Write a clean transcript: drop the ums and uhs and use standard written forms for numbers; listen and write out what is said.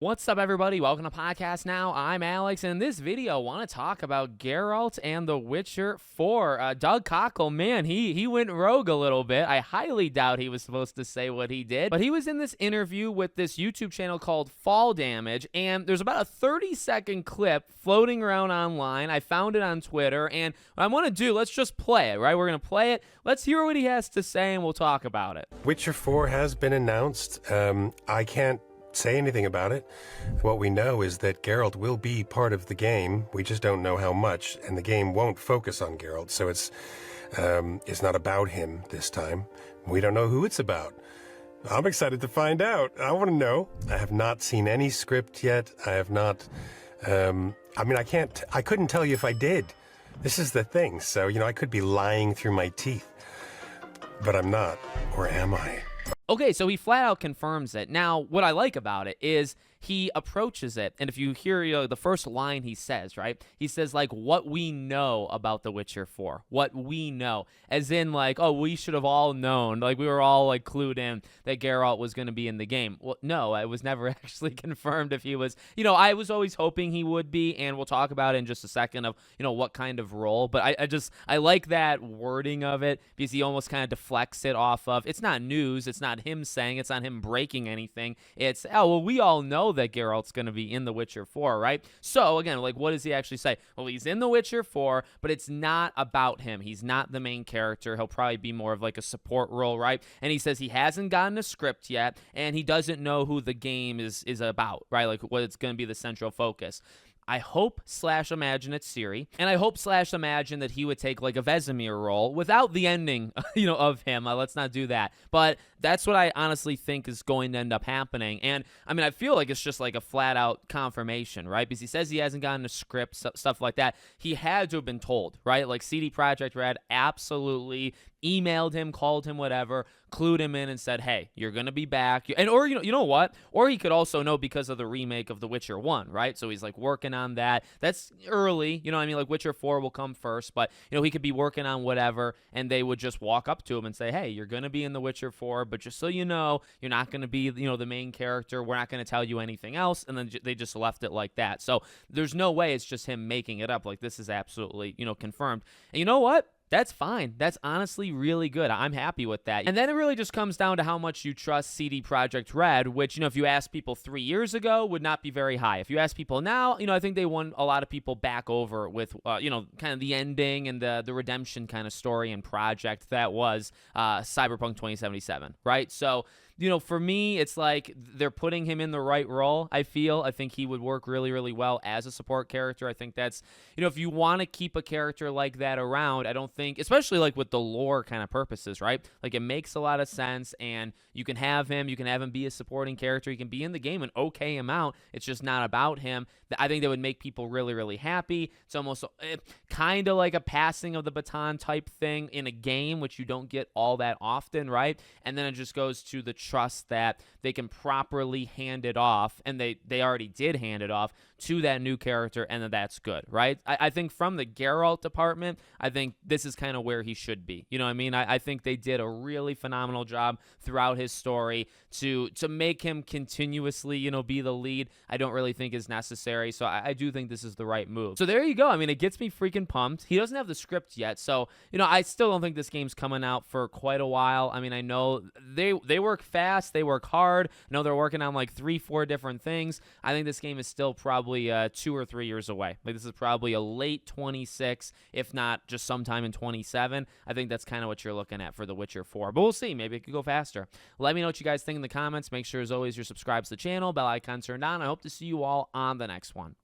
What's up, everybody? Welcome to Podcast Now. I'm Alex, and in this video, I want to talk about Geralt and The Witcher 4. Doug Cockle, man, he went rogue a little bit. I highly doubt he was supposed to say what he did, but he was in this interview with this YouTube channel called Fall Damage, and there's about a 30-second clip floating around online. I found it on Twitter, and what I want to do, let's just play it, right? We're going to play it. Let's hear what he has to say, and we'll talk about it. Witcher 4 has been announced. I can't say anything about it. What we know is that Geralt will be part of the game. We just don't know how much, and the game won't focus on Geralt, so it's not about him this time. We don't know who it's about. I'm excited to find out. I want to know. I have not seen any script yet. I have not. I couldn't tell you if I did. This is the thing. So, I could be lying through my teeth, but I'm not. Or am I? Okay, so he flat out confirms it. Now, what I like about it is he approaches it, and if you hear the first line he says, right? He says, like, what we know about The Witcher 4. What we know. As in, like, oh, we should have all known. Like, we were all, like, clued in that Geralt was going to be in the game. Well, no, it was never actually confirmed if he was. I was always hoping he would be, and we'll talk about it in just a second of, what kind of role. But I like that wording of it because he almost kind of deflects it off of, it's not news, it's not him saying, it's not him breaking anything. It's, oh, well, we all know that Geralt's going to be in The Witcher 4, right? So, again, like, what does he actually say? Well, he's in The Witcher 4, but it's not about him. He's not the main character. He'll probably be more of, like, a support role, right? And he says he hasn't gotten a script yet, and he doesn't know who the game is about, right? Like, what it's going to be the central focus. I hope/imagine it's Ciri, and I hope/imagine that he would take like a Vesemir role without the ending, of him. Let's not do that. But that's what I honestly think is going to end up happening. And I mean, I feel like it's just like a flat out confirmation, right? Because he says he hasn't gotten a script, stuff like that. He had to have been told, right? Like CD Projekt Red absolutely emailed him, called him, whatever, clued him in and said, hey, you're going to be back. And or you know what? Or he could also know because of the remake of The Witcher 1, right? So he's like working on that. That's early, like Witcher 4 will come first, but he could be working on whatever, and they would just walk up to him and say, hey, you're going to be in The Witcher 4, but just so you know, you're not going to be, the main character. We're not going to tell you anything else. And then they just left it like that. So there's no way it's just him making it up. Like, this is absolutely, confirmed. And you know what? That's fine. That's honestly really good. I'm happy with that. And then it really just comes down to how much you trust CD Projekt Red, which, if you ask people 3 years ago, would not be very high. If you ask people now, I think they won a lot of people back over with, kind of the ending and the redemption kind of story and project that was Cyberpunk 2077, right? So, for me, it's like they're putting him in the right role, I feel. I think he would work really, really well as a support character. I think that's, if you want to keep a character like that around, I don't think, especially like with the lore kind of purposes, right? Like, it makes a lot of sense, and you can have him be a supporting character. He can be in the game an okay amount. It's just not about him. I think that would make people really, really happy. It's almost kind of like a passing of the baton type thing in a game, which you don't get all that often, right? And then it just goes to the trust that they can properly hand it off, and they already did hand it off to that new character, and then that's good, right? I think from the Geralt department, I think this is kind of where he should be. You know what I mean? I think they did a really phenomenal job throughout his story to make him continuously, be the lead. I don't really think is necessary, so I do think this is the right move. So there you go. I mean, it gets me freaking pumped. He doesn't have the script yet, so, I still don't think this game's coming out for quite a while. I mean, I know they work fast, they work hard. I know they're working on like 3-4 different things. I think this game is still probably 2 or 3 years away. Like, this is probably a late 26, if not just sometime in 27. I think that's kind of what you're looking at for The Witcher 4. But we'll see. Maybe it could go faster. Let me know what you guys think in the comments. Make sure, as always, you're subscribed to the channel, bell icon turned on. I hope to see you all on the next one.